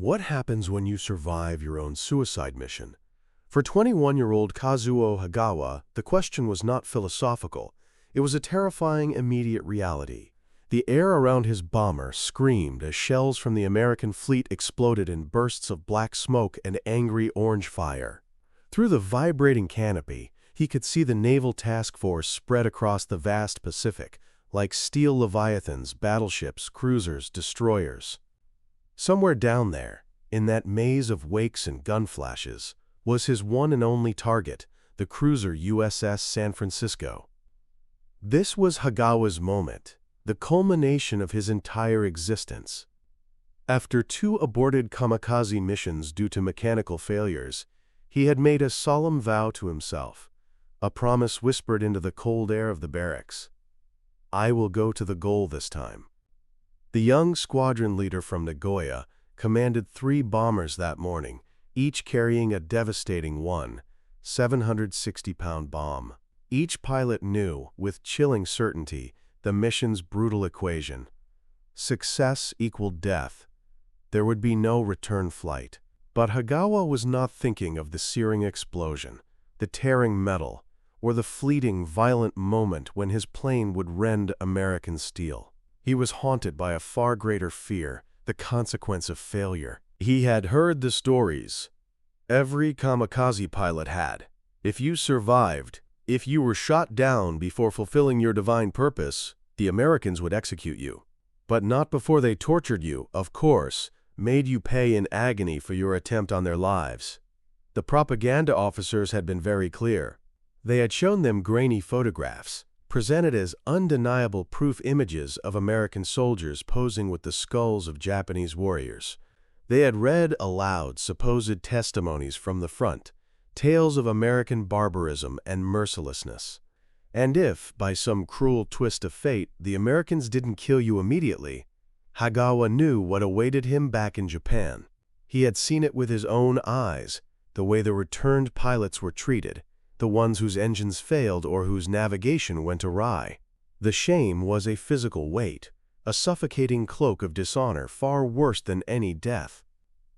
What happens when you survive your own suicide mission? For 21-year-old Kazuo Hagawa, the question was not philosophical. It was a terrifying immediate reality. The air around his bomber screamed as shells from the American fleet exploded in bursts of black smoke and angry orange fire. Through the vibrating canopy, he could see the naval task force spread across the vast Pacific, like steel leviathans, battleships, cruisers, destroyers. Somewhere down there, in that maze of wakes and gun flashes, was his one and only target, the cruiser USS San Francisco. This was Hagawa's moment, the culmination of his entire existence. After 2 aborted kamikaze missions due to mechanical failures, he had made a solemn vow to himself, a promise whispered into the cold air of the barracks. I will go to the goal this time. The young squadron leader from Nagoya commanded 3 bombers that morning, each carrying a devastating 760-pound bomb. Each pilot knew, with chilling certainty, the mission's brutal equation. Success equaled death. There would be no return flight. But Hagawa was not thinking of the searing explosion, the tearing metal, or the fleeting, violent moment when his plane would rend American steel. He was haunted by a far greater fear, the consequence of failure. He had heard the stories. Every kamikaze pilot had. If you survived, if you were shot down before fulfilling your divine purpose, the Americans would execute you. But not before they tortured you, of course, made you pay in agony for your attempt on their lives. The propaganda officers had been very clear. They had shown them grainy photographs, presented as undeniable proof images of American soldiers posing with the skulls of Japanese warriors. They had read aloud supposed testimonies from the front, tales of American barbarism and mercilessness. And if, by some cruel twist of fate, the Americans didn't kill you immediately, Hagawa knew what awaited him back in Japan. He had seen it with his own eyes, the way the returned pilots were treated, the ones whose engines failed or whose navigation went awry. The shame was a physical weight, a suffocating cloak of dishonor far worse than any death.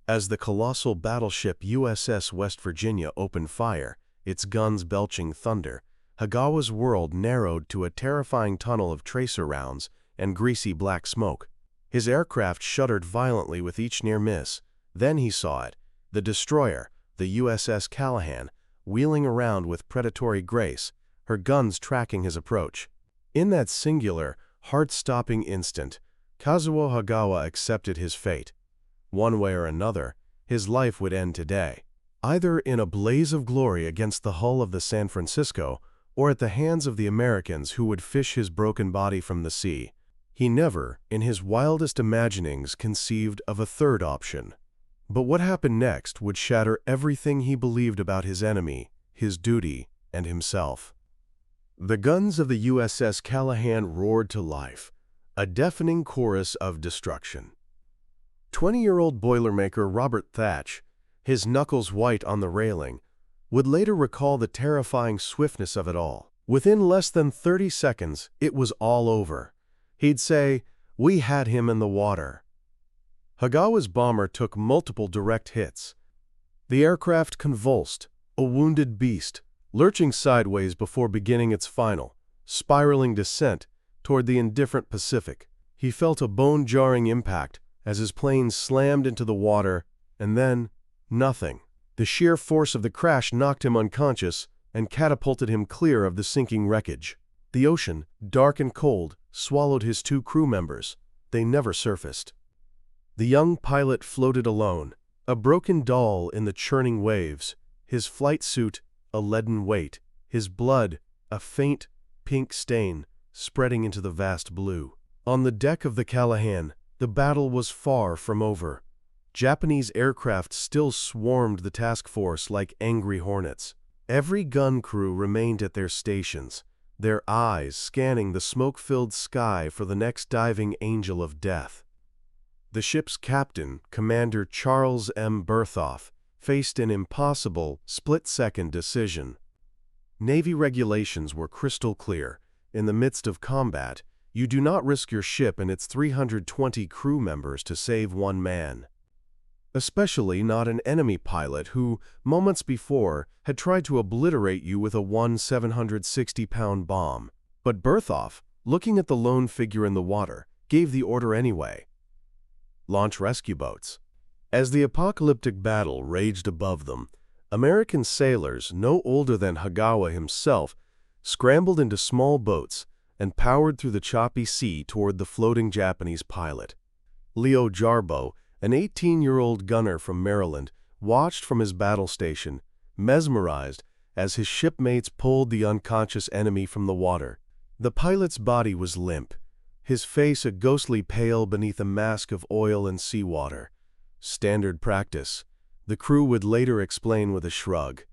As the colossal battleship USS West Virginia opened fire, its guns belching thunder, Hagawa's world narrowed to a terrifying tunnel of tracer rounds and greasy black smoke. His aircraft shuddered violently with each near miss. Then he saw it, the destroyer, the USS Callahan, wheeling around with predatory grace, her guns tracking his approach. In that singular, heart-stopping instant, Kazuo Hagawa accepted his fate. One way or another, his life would end today, either in a blaze of glory against the hull of the San Francisco or at the hands of the Americans who would fish his broken body from the sea. He never, in his wildest imaginings, conceived of a third option. But what happened next would shatter everything he believed about his enemy, his duty, and himself. The guns of the USS Callahan roared to life, a deafening chorus of destruction. 20-year-old Boilermaker Robert Thatch, his knuckles white on the railing, would later recall the terrifying swiftness of it all. Within less than 30 seconds, it was all over. He'd say, "We had him in the water." Hagawa's bomber took multiple direct hits. The aircraft convulsed, a wounded beast, lurching sideways before beginning its final, spiraling descent toward the indifferent Pacific. He felt a bone-jarring impact as his plane slammed into the water, and then nothing. The sheer force of the crash knocked him unconscious and catapulted him clear of the sinking wreckage. The ocean, dark and cold, swallowed his 2 crew members. They never surfaced. The young pilot floated alone, a broken doll in the churning waves, his flight suit a leaden weight, his blood a faint pink stain spreading into the vast blue. On the deck of the Callahan, the battle was far from over. Japanese aircraft still swarmed the task force like angry hornets. Every gun crew remained at their stations, their eyes scanning the smoke-filled sky for the next diving angel of death. The ship's captain, Commander Charles M. Berthoff, faced an impossible, split-second decision. Navy regulations were crystal clear. In the midst of combat, you do not risk your ship and its 320 crew members to save one man. especially not an enemy pilot who, moments before, had tried to obliterate you with a 760-pound bomb. But Berthoff, looking at the lone figure in the water, gave the order anyway. Launch rescue boats. As the apocalyptic battle raged above them, American sailors, no older than Hagawa himself, scrambled into small boats and powered through the choppy sea toward the floating Japanese pilot. Leo Jarbo, an 18-year-old gunner from Maryland, watched from his battle station, mesmerized as his shipmates pulled the unconscious enemy from the water. The pilot's body was limp, his face a ghostly pale beneath a mask of oil and seawater. Standard practice, the crew would later explain with a shrug.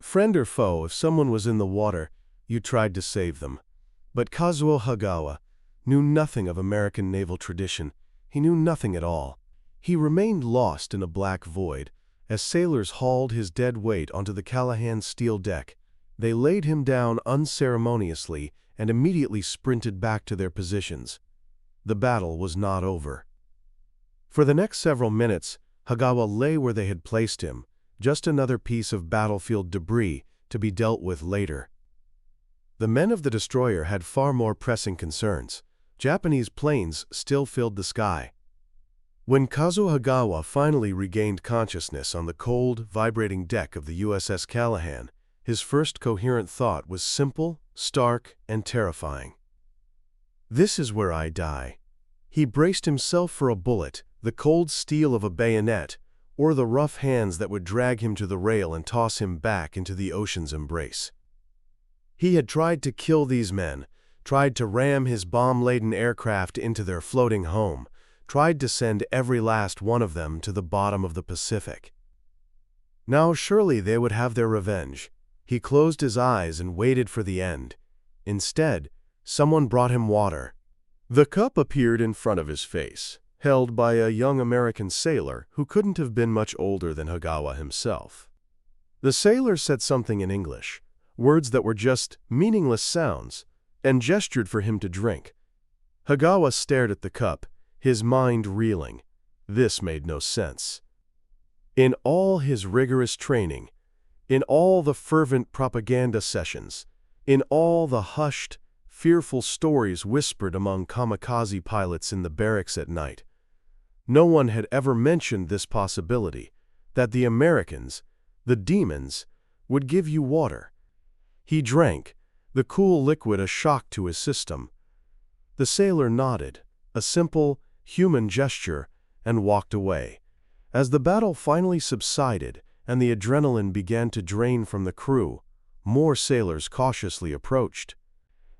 Friend or foe, if someone was in the water, you tried to save them. But Kazuo Hagawa knew nothing of American naval tradition. He knew nothing at all. He remained lost in a black void as sailors hauled his dead weight onto the Callahan's steel deck. They laid him down unceremoniously and immediately sprinted back to their positions. The battle was not over. For the next several minutes, Hagawa lay where they had placed him, just another piece of battlefield debris to be dealt with later. The men of the destroyer had far more pressing concerns. Japanese planes still filled the sky. When Kazuo Hagawa finally regained consciousness on the cold, vibrating deck of the USS Callahan, his first coherent thought was simple, stark, and terrifying. This is where I die. He braced himself for a bullet, the cold steel of a bayonet, or the rough hands that would drag him to the rail and toss him back into the ocean's embrace. He had tried to kill these men, tried to ram his bomb-laden aircraft into their floating home, tried to send every last one of them to the bottom of the Pacific. Now surely they would have their revenge. He closed his eyes and waited for the end. Instead, someone brought him water. The cup appeared in front of his face, held by a young American sailor who couldn't have been much older than Hagawa himself. The sailor said something in English, words that were just meaningless sounds, and gestured for him to drink. Hagawa stared at the cup, his mind reeling. This made no sense. In all his rigorous training, in all the fervent propaganda sessions, in all the hushed, fearful stories whispered among kamikaze pilots in the barracks at night, no one had ever mentioned this possibility, that the Americans, the demons, would give you water. He drank, the cool liquid a shock to his system. The sailor nodded, a simple, human gesture, and walked away. As the battle finally subsided and the adrenaline began to drain from the crew, more sailors cautiously approached.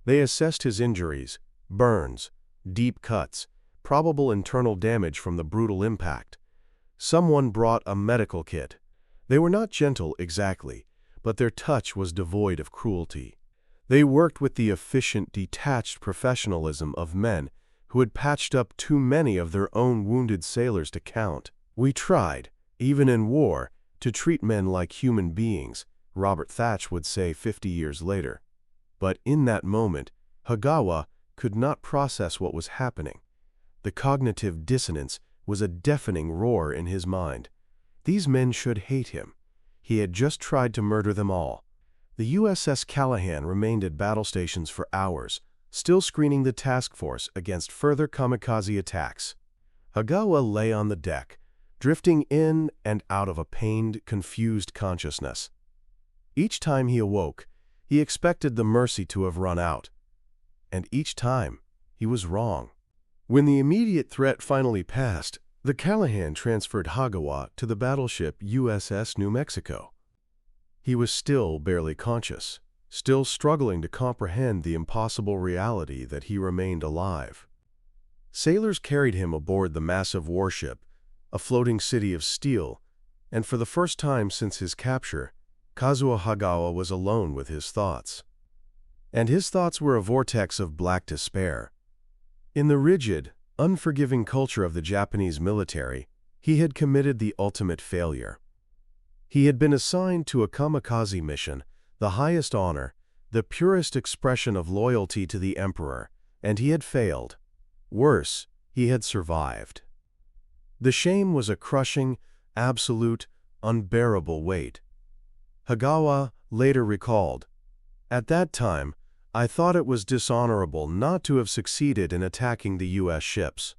They assessed his injuries, burns, deep cuts, probable internal damage from the brutal impact. Someone brought a medical kit. They were not gentle exactly, but their touch was devoid of cruelty. They worked with the efficient, detached professionalism of men who had patched up too many of their own wounded sailors to count. We tried, even in war, to treat men like human beings, Robert Thatch would say 50 years later. But in that moment, Hagawa could not process what was happening. The cognitive dissonance was a deafening roar in his mind. These men should hate him. He had just tried to murder them all. The USS Callahan remained at battle stations for hours, still screening the task force against further kamikaze attacks. Hagawa lay on the deck, drifting in and out of a pained, confused consciousness. Each time he awoke, he expected the mercy to have run out. And each time, he was wrong. When the immediate threat finally passed, the Callahan transferred Hagawa to the battleship USS New Mexico. He was still barely conscious, still struggling to comprehend the impossible reality that he remained alive. Sailors carried him aboard the massive warship, a floating city of steel, and for the first time since his capture, Kazuo Hagawa was alone with his thoughts. And his thoughts were a vortex of black despair. In the rigid, unforgiving culture of the Japanese military, he had committed the ultimate failure. He had been assigned to a kamikaze mission, the highest honor, the purest expression of loyalty to the emperor, and he had failed. Worse, he had survived. The shame was a crushing, absolute, unbearable weight. Hagawa later recalled, "At that time, I thought it was dishonorable not to have succeeded in attacking the U.S. ships.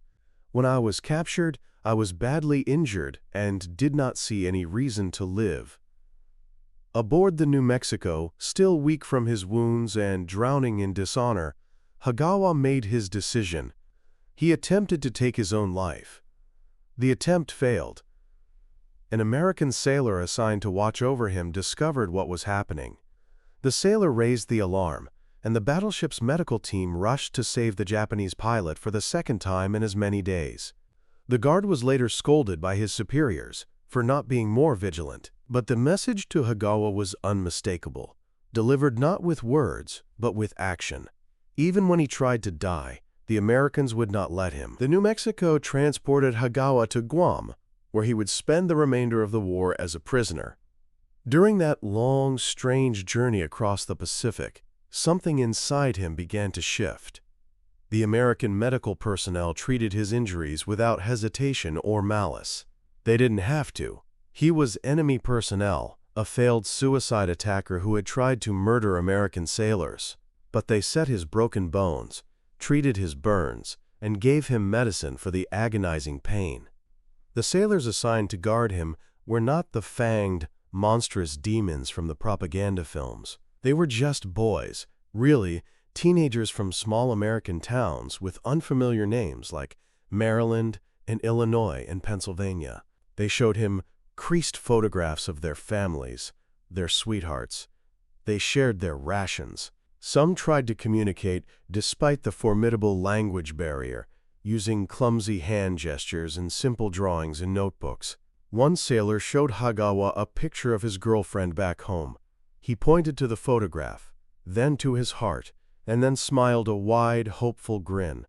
When I was captured, I was badly injured and did not see any reason to live." Aboard the New Mexico, still weak from his wounds and drowning in dishonor, Hagawa made his decision. He attempted to take his own life. The attempt failed. An American sailor assigned to watch over him discovered what was happening. The sailor raised the alarm, and the battleship's medical team rushed to save the Japanese pilot for the second time in as many days. The guard was later scolded by his superiors for not being more vigilant, but the message to Hagawa was unmistakable, delivered not with words, but with action. Even when he tried to die, the Americans would not let him. The New Mexico transported Hagawa to Guam, where he would spend the remainder of the war as a prisoner. During that long, strange journey across the Pacific, something inside him began to shift. The American medical personnel treated his injuries without hesitation or malice. They didn't have to. He was enemy personnel, a failed suicide attacker who had tried to murder American sailors. But they set his broken bones, treated his burns, and gave him medicine for the agonizing pain. The sailors assigned to guard him were not the fanged, monstrous demons from the propaganda films. They were just boys, really teenagers from small American towns with unfamiliar names like Maryland and Illinois and Pennsylvania. They showed him creased photographs of their families, their sweethearts. They shared their rations. Some tried to communicate despite the formidable language barrier, using clumsy hand gestures and simple drawings in notebooks. One sailor showed Hagawa a picture of his girlfriend back home. He pointed to the photograph, then to his heart, and then smiled a wide, hopeful grin.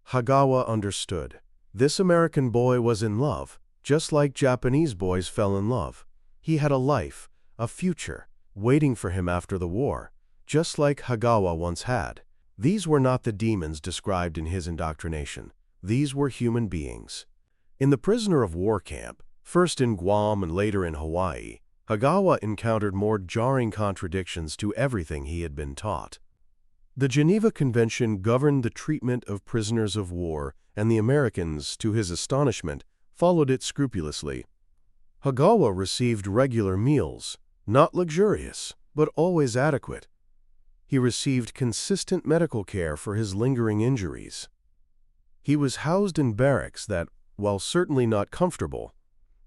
Hagawa understood. This American boy was in love, just like Japanese boys fell in love. He had a life, a future, waiting for him after the war, just like Hagawa once had. These were not the demons described in his indoctrination. These were human beings. In the prisoner of war camp, first in Guam and later in Hawaii, Hagawa encountered more jarring contradictions to everything he had been taught. The Geneva Convention governed the treatment of prisoners of war, and the Americans, to his astonishment, followed it scrupulously. Hagawa received regular meals, not luxurious, but always adequate. He received consistent medical care for his lingering injuries. He was housed in barracks that, while certainly not comfortable,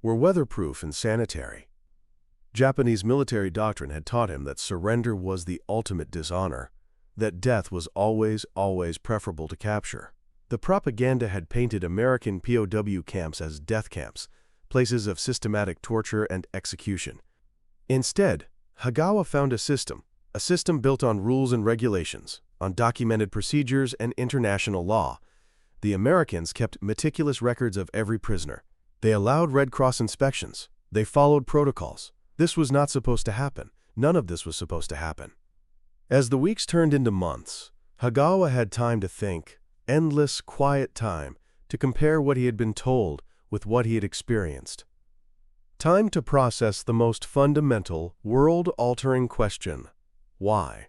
were weatherproof and sanitary. Japanese military doctrine had taught him that surrender was the ultimate dishonor, that death was always preferable to capture. The propaganda had painted American POW camps as death camps, places of systematic torture and execution. Instead, Hagawa found a system built on rules and regulations, on documented procedures and international law. The Americans kept meticulous records of every prisoner. They allowed Red Cross inspections. They followed protocols. This was not supposed to happen. None of this was supposed to happen. As the weeks turned into months, Hagawa had time to think, endless, quiet time, to compare what he had been told with what he had experienced. Time to process the most fundamental, world-altering question: why?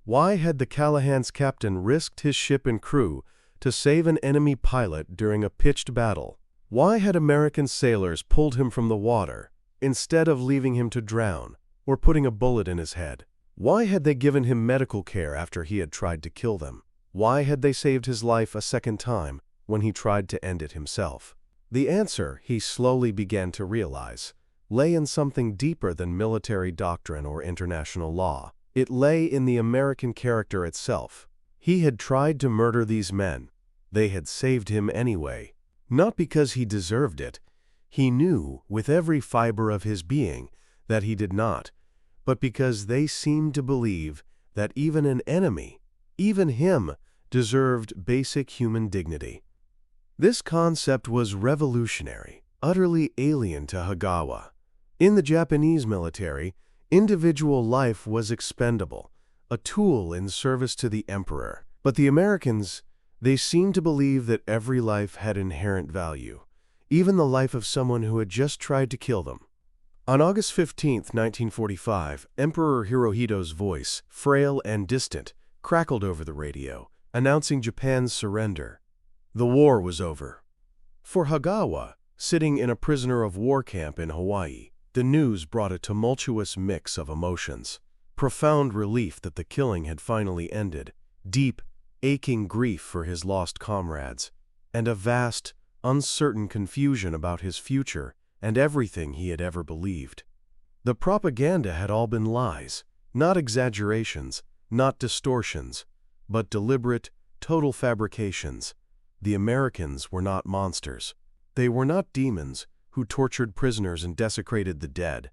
Why had the Callahan's captain risked his ship and crew to save an enemy pilot during a pitched battle? Why had American sailors pulled him from the water instead of leaving him to drown or putting a bullet in his head? Why had they given him medical care after he had tried to kill them? Why had they saved his life a second time when he tried to end it himself? The answer, he slowly began to realize, lay in something deeper than military doctrine or international law. It lay in the American character itself. He had tried to murder these men. They had saved him anyway. Not because he deserved it. He knew, with every fiber of his being, that he did not, but because they seemed to believe that even an enemy, even him, deserved basic human dignity. This concept was revolutionary, utterly alien to Hagawa. In the Japanese military, individual life was expendable, a tool in service to the emperor. But the Americans, they seemed to believe that every life had inherent value. even the life of someone who had just tried to kill them. On August 15, 1945, Emperor Hirohito's voice, frail and distant, crackled over the radio, announcing Japan's surrender. The war was over. For Hagawa, sitting in a prisoner-of-war camp in Hawaii, the news brought a tumultuous mix of emotions. Profound relief that the killing had finally ended, deep, aching grief for his lost comrades, and a vast, uncertain confusion about his future and everything he had ever believed. The propaganda had all been lies, not exaggerations, not distortions, but deliberate, total fabrications. The Americans were not monsters. They were not demons who tortured prisoners and desecrated the dead.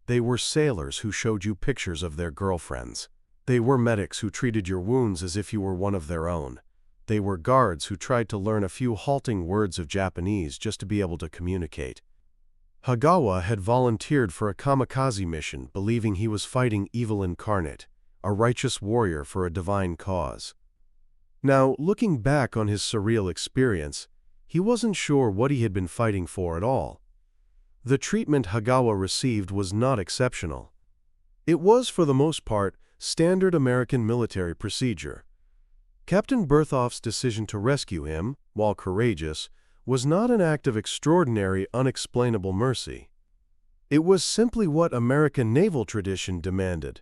They were sailors who showed you pictures of their girlfriends. They were medics who treated your wounds as if you were one of their own. They were guards who tried to learn a few halting words of Japanese just to be able to communicate. Hagawa had volunteered for a kamikaze mission, believing he was fighting evil incarnate, a righteous warrior for a divine cause. Now, looking back on his surreal experience, he wasn't sure what he had been fighting for at all. The treatment Hagawa received was not exceptional. It was, for the most part, standard American military procedure. Captain Berthoff's decision to rescue him, while courageous, was not an act of extraordinary, unexplainable mercy. It was simply what American naval tradition demanded.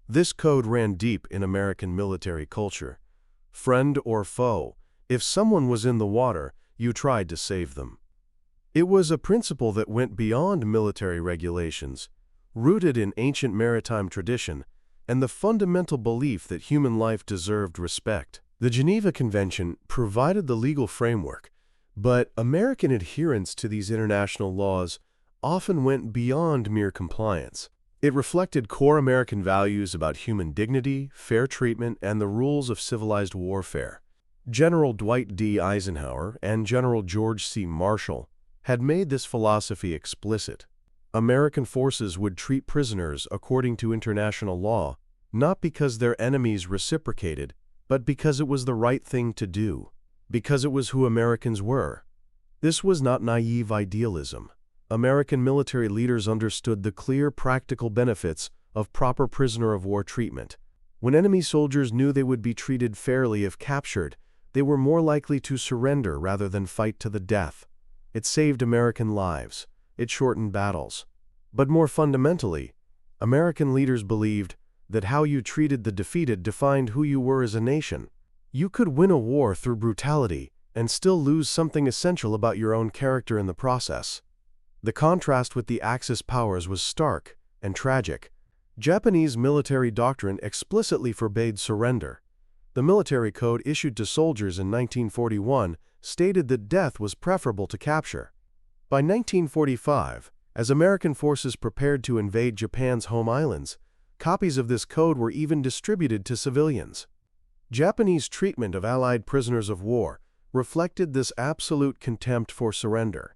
This code ran deep in American military culture. Friend or foe, if someone was in the water, you tried to save them. It was a principle that went beyond military regulations, rooted in ancient maritime tradition, and the fundamental belief that human life deserved respect. The Geneva Convention provided the legal framework, but American adherence to these international laws often went beyond mere compliance. It reflected core American values about human dignity, fair treatment, and the rules of civilized warfare. General Dwight D. Eisenhower and General George C. Marshall had made this philosophy explicit. American forces would treat prisoners according to international law, not because their enemies reciprocated, but because it was the right thing to do, because it was who Americans were. This was not naive idealism. American military leaders understood the clear, practical benefits of proper prisoner-of-war treatment. When enemy soldiers knew they would be treated fairly if captured, they were more likely to surrender rather than fight to the death. It saved American lives. It shortened battles. But more fundamentally, American leaders believed that how you treated the defeated defined who you were as a nation. You could win a war through brutality and still lose something essential about your own character in the process. The contrast with the Axis powers was stark and tragic. Japanese military doctrine explicitly forbade surrender. The military code issued to soldiers in 1941 stated that death was preferable to capture. By 1945, as American forces prepared to invade Japan's home islands, copies of this code were even distributed to civilians. Japanese treatment of Allied prisoners of war reflected this absolute contempt for surrender.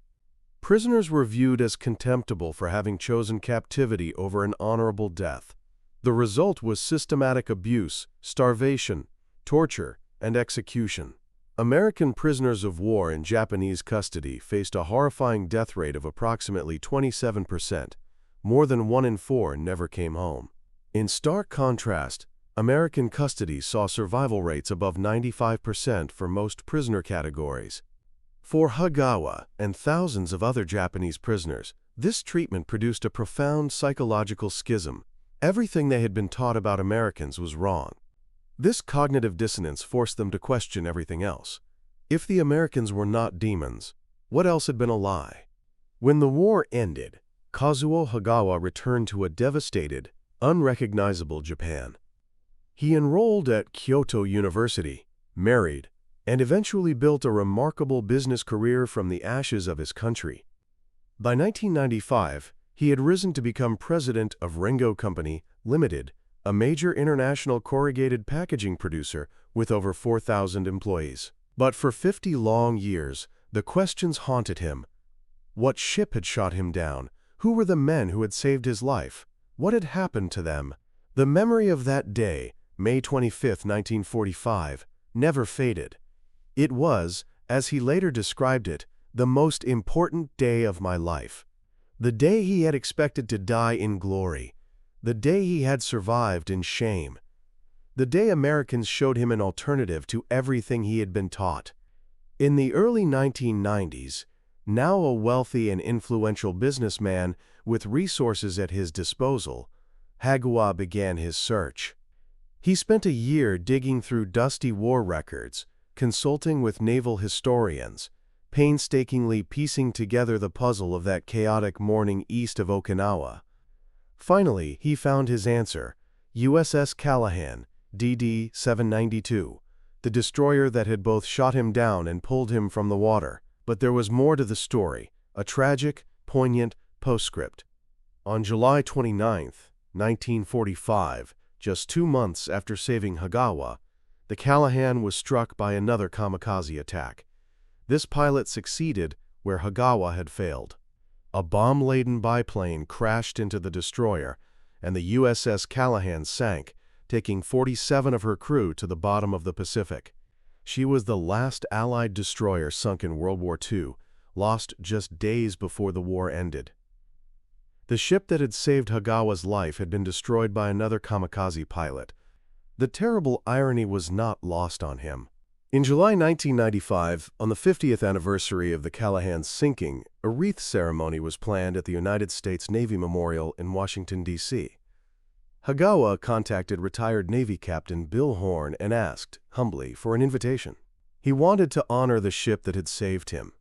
Prisoners were viewed as contemptible for having chosen captivity over an honorable death. The result was systematic abuse, starvation, torture, and execution. American prisoners of war in Japanese custody faced a horrifying death rate of approximately 27%. More than 1 in 4 never came home. In stark contrast, American custody saw survival rates above 95% for most prisoner categories. For Hagawa and thousands of other Japanese prisoners, this treatment produced a profound psychological schism. Everything they had been taught about Americans was wrong. This cognitive dissonance forced them to question everything else. If the Americans were not demons, what else had been a lie? When the war ended, Kazuo Hagawa returned to a devastated, unrecognizable Japan. He enrolled at Kyoto University, married, and eventually built a remarkable business career from the ashes of his country. By 1995, he had risen to become president of Rengo Company, Limited, a major international corrugated packaging producer with over 4,000 employees. But for 50 long years, the questions haunted him. What ship had shot him down? Who were the men who had saved his life? What had happened to them? The memory of that day, May 25, 1945, never faded. It was, as he later described it, the most important day of my life. The day he had expected to die in glory. The day he had survived in shame. The day Americans showed him an alternative to everything he had been taught. In the early 1990s, now a wealthy and influential businessman with resources at his disposal, Hagawa began his search. He spent a year digging through dusty war records, consulting with naval historians, painstakingly piecing together the puzzle of that chaotic morning east of Okinawa. Finally, he found his answer: USS Callahan, DD 792, the destroyer that had both shot him down and pulled him from the water. But there was more to the story, a tragic, poignant postscript. On July 29, 1945, just 2 months after saving Hagawa, the Callahan was struck by another kamikaze attack. This pilot succeeded where Hagawa had failed. A bomb-laden biplane crashed into the destroyer, and the USS Callahan sank, taking 47 of her crew to the bottom of the Pacific. She was the last Allied destroyer sunk in World War II, lost just days before the war ended. The ship that had saved Hagawa's life had been destroyed by another kamikaze pilot. The terrible irony was not lost on him. In July 1995, on the 50th anniversary of the Callahan's sinking, a wreath ceremony was planned at the United States Navy Memorial in Washington, D.C. Hagawa contacted retired Navy Captain Bill Horn and asked, humbly, for an invitation. He wanted to honor the ship that had saved him.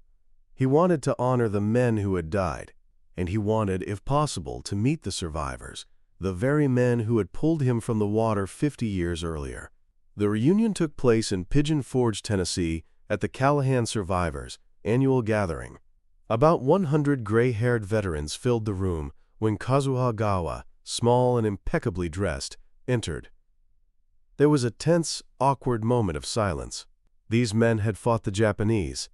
He wanted to honor the men who had died. And he wanted, if possible, to meet the survivors, the very men who had pulled him from the water 50 years earlier. The reunion took place in Pigeon Forge, Tennessee, at the Callahan Survivors' annual gathering. About 100 gray-haired veterans filled the room when Kazuha Hagawa, small and impeccably dressed, entered. There was a tense, awkward moment of silence. These men had fought the Japanese.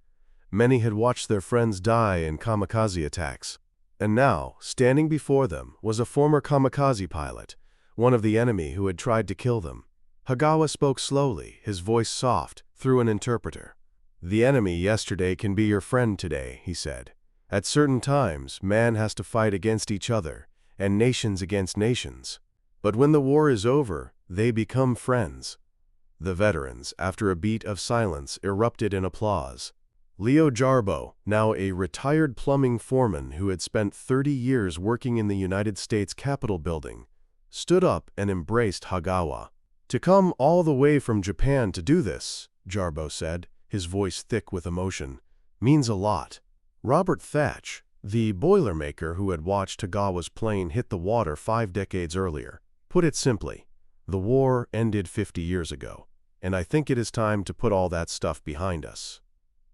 Many had watched their friends die in kamikaze attacks. And now, standing before them, was a former kamikaze pilot, one of the enemy who had tried to kill them. Hagawa spoke slowly, his voice soft, through an interpreter. "The enemy yesterday can be your friend today," he said. "At certain times, man has to fight against each other, and nations against nations. But when the war is over, they become friends." The veterans, after a beat of silence, erupted in applause. Leo Jarbo, now a retired plumbing foreman who had spent 30 years working in the United States Capitol building, stood up and embraced Hagawa. "To come all the way from Japan to do this," Jarbo said, his voice thick with emotion, "means a lot." Robert Thatch, the boilermaker who had watched Hagawa's plane hit the water 5 decades earlier, put it simply: "The war ended 50 years ago, and I think it is time to put all that stuff behind us.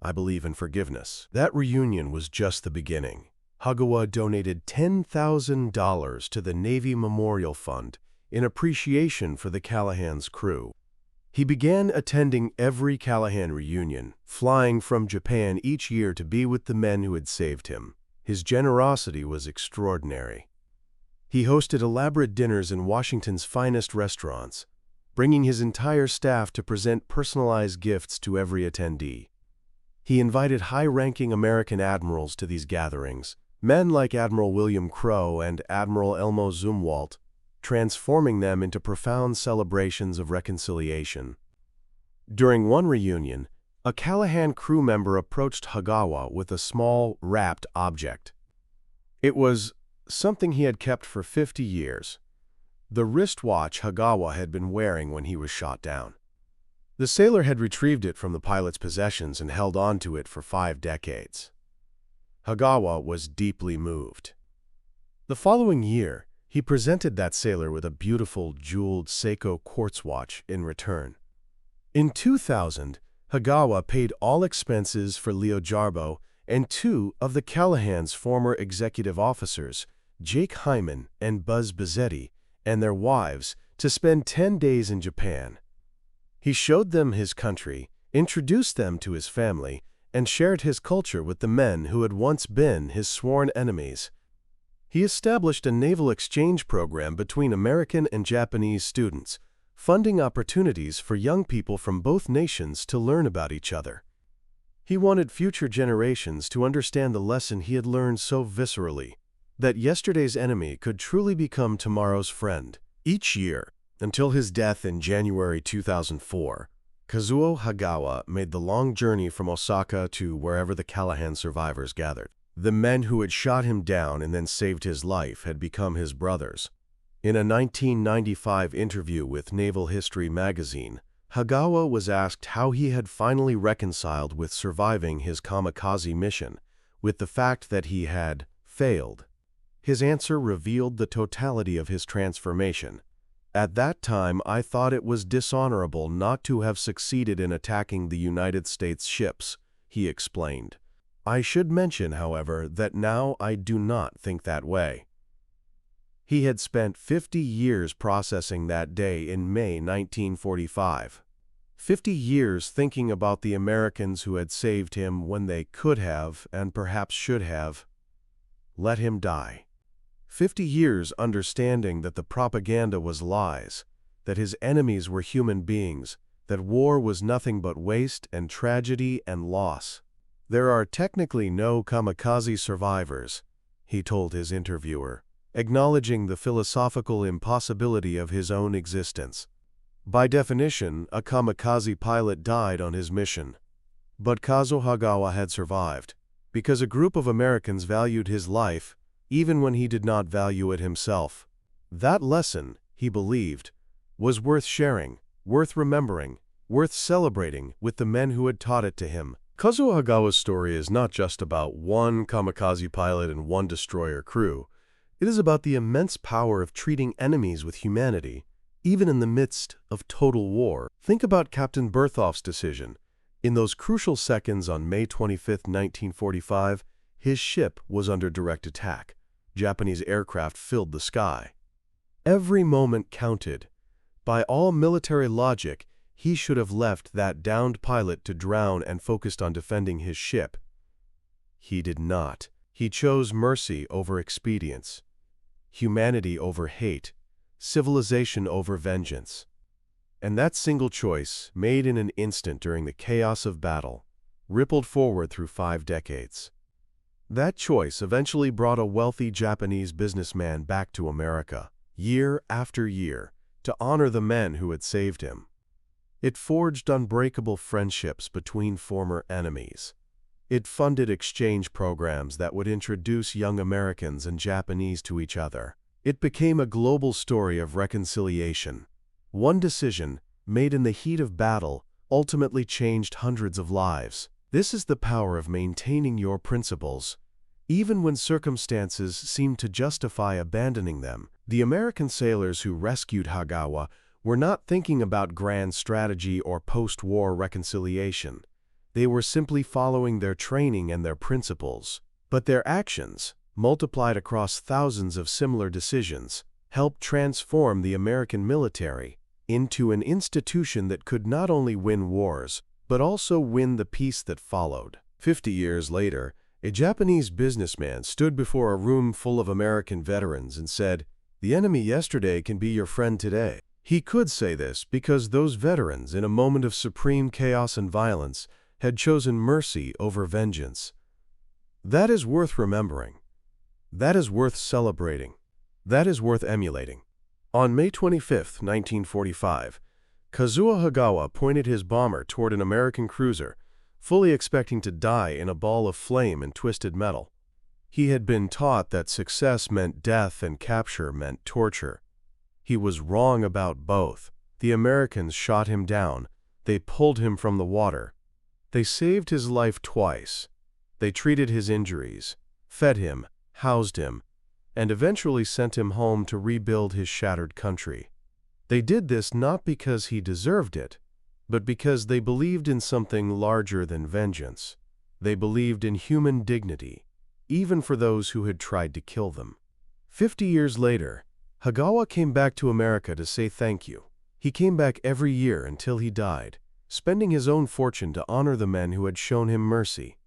I believe in forgiveness." That reunion was just the beginning. Hagawa donated $10,000 to the Navy Memorial Fund in appreciation for the Callahan's crew. He began attending every Callahan reunion, flying from Japan each year to be with the men who had saved him. His generosity was extraordinary. He hosted elaborate dinners in Washington's finest restaurants, bringing his entire staff to present personalized gifts to every attendee. He invited high-ranking American admirals to these gatherings, men like Admiral William Crowe and Admiral Elmo Zumwalt, transforming them into profound celebrations of reconciliation. During one reunion, a Callahan crew member approached Hagawa with a small, wrapped object. It was something he had kept for 50 years, the wristwatch Hagawa had been wearing when he was shot down. The sailor had retrieved it from the pilot's possessions and held on to it for 5 decades. Hagawa was deeply moved. The following year, he presented that sailor with a beautiful jeweled Seiko quartz watch in return. In 2000, Hagawa paid all expenses for Leo Jarbo and 2 of the Callahan's former executive officers, Jake Hyman and Buzz Bizzetti, and their wives, to spend 10 days in Japan. He showed them his country, introduced them to his family, and shared his culture with the men who had once been his sworn enemies. He established a naval exchange program between American and Japanese students, funding opportunities for young people from both nations to learn about each other. He wanted future generations to understand the lesson he had learned so viscerally, that yesterday's enemy could truly become tomorrow's friend. Each year, until his death in January 2004, Kazuo Hagawa made the long journey from Osaka to wherever the Callahan survivors gathered. The men who had shot him down and then saved his life had become his brothers. In a 1995 interview with Naval History magazine, Hagawa was asked how he had finally reconciled with surviving his kamikaze mission, with the fact that he had failed. His answer revealed the totality of his transformation. At that time, I thought it was dishonorable not to have succeeded in attacking the United States ships, he explained. I should mention, however, that now I do not think that way. He had spent 50 years processing that day in May 1945. 50 years thinking about the Americans who had saved him when they could have, and perhaps should have, let him die. 50 years understanding that the propaganda was lies, that his enemies were human beings, that war was nothing but waste and tragedy and loss. There are technically no kamikaze survivors, he told his interviewer, acknowledging the philosophical impossibility of his own existence. By definition, a kamikaze pilot died on his mission. But Kazuo Hagawa had survived, because a group of Americans valued his life, even when he did not value it himself. That lesson, he believed, was worth sharing, worth remembering, worth celebrating with the men who had taught it to him. Kazuo Hagawa's story is not just about one kamikaze pilot and one destroyer crew. It is about the immense power of treating enemies with humanity, even in the midst of total war. Think about Captain Berthoff's decision. In those crucial seconds on May 25, 1945, his ship was under direct attack. Japanese aircraft filled the sky. Every moment counted. By all military logic, he should have left that downed pilot to drown and focused on defending his ship. He did not. He chose mercy over expedience, humanity over hate, civilization over vengeance. And that single choice, made in an instant during the chaos of battle, rippled forward through 5 decades. That choice eventually brought a wealthy Japanese businessman back to America, year after year, to honor the men who had saved him. It forged unbreakable friendships between former enemies. It funded exchange programs that would introduce young Americans and Japanese to each other. It became a global story of reconciliation. One decision, made in the heat of battle, ultimately changed hundreds of lives. This is the power of maintaining your principles, even when circumstances seem to justify abandoning them. The American sailors who rescued Hagawa were not thinking about grand strategy or post-war reconciliation. They were simply following their training and their principles. But their actions, multiplied across thousands of similar decisions, helped transform the American military into an institution that could not only win wars, but also win the peace that followed. 50 years later, a Japanese businessman stood before a room full of American veterans and said, "The enemy yesterday can be your friend today." He could say this because those veterans, in a moment of supreme chaos and violence, had chosen mercy over vengeance. That is worth remembering. That is worth celebrating. That is worth emulating. On May 25, 1945, Kazuo Hagawa pointed his bomber toward an American cruiser, fully expecting to die in a ball of flame and twisted metal. He had been taught that success meant death and capture meant torture. He was wrong about both. The Americans shot him down. They pulled him from the water. They saved his life twice. They treated his injuries, fed him, housed him, and eventually sent him home to rebuild his shattered country. They did this not because he deserved it, but because they believed in something larger than vengeance. They believed in human dignity, even for those who had tried to kill them. 50 years later, Hagawa came back to America to say thank you. He came back every year until he died, spending his own fortune to honor the men who had shown him mercy.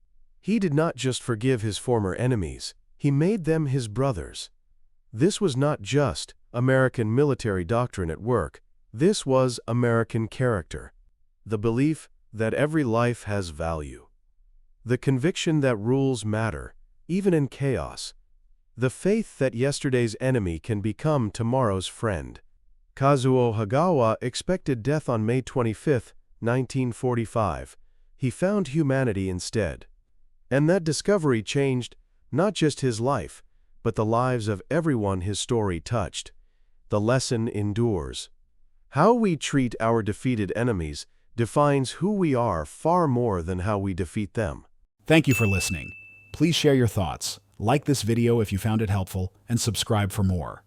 He did not just forgive his former enemies, he made them his brothers. This was not just American military doctrine at work, this was American character. The belief that every life has value. The conviction that rules matter, even in chaos. The faith that yesterday's enemy can become tomorrow's friend. Kazuo Hagawa expected death on May 25, 1945. He found humanity instead. And that discovery changed not just his life, but the lives of everyone his story touched. The lesson endures. How we treat our defeated enemies defines who we are far more than how we defeat them. Thank you for listening. Please share your thoughts, like this video if you found it helpful, and subscribe for more.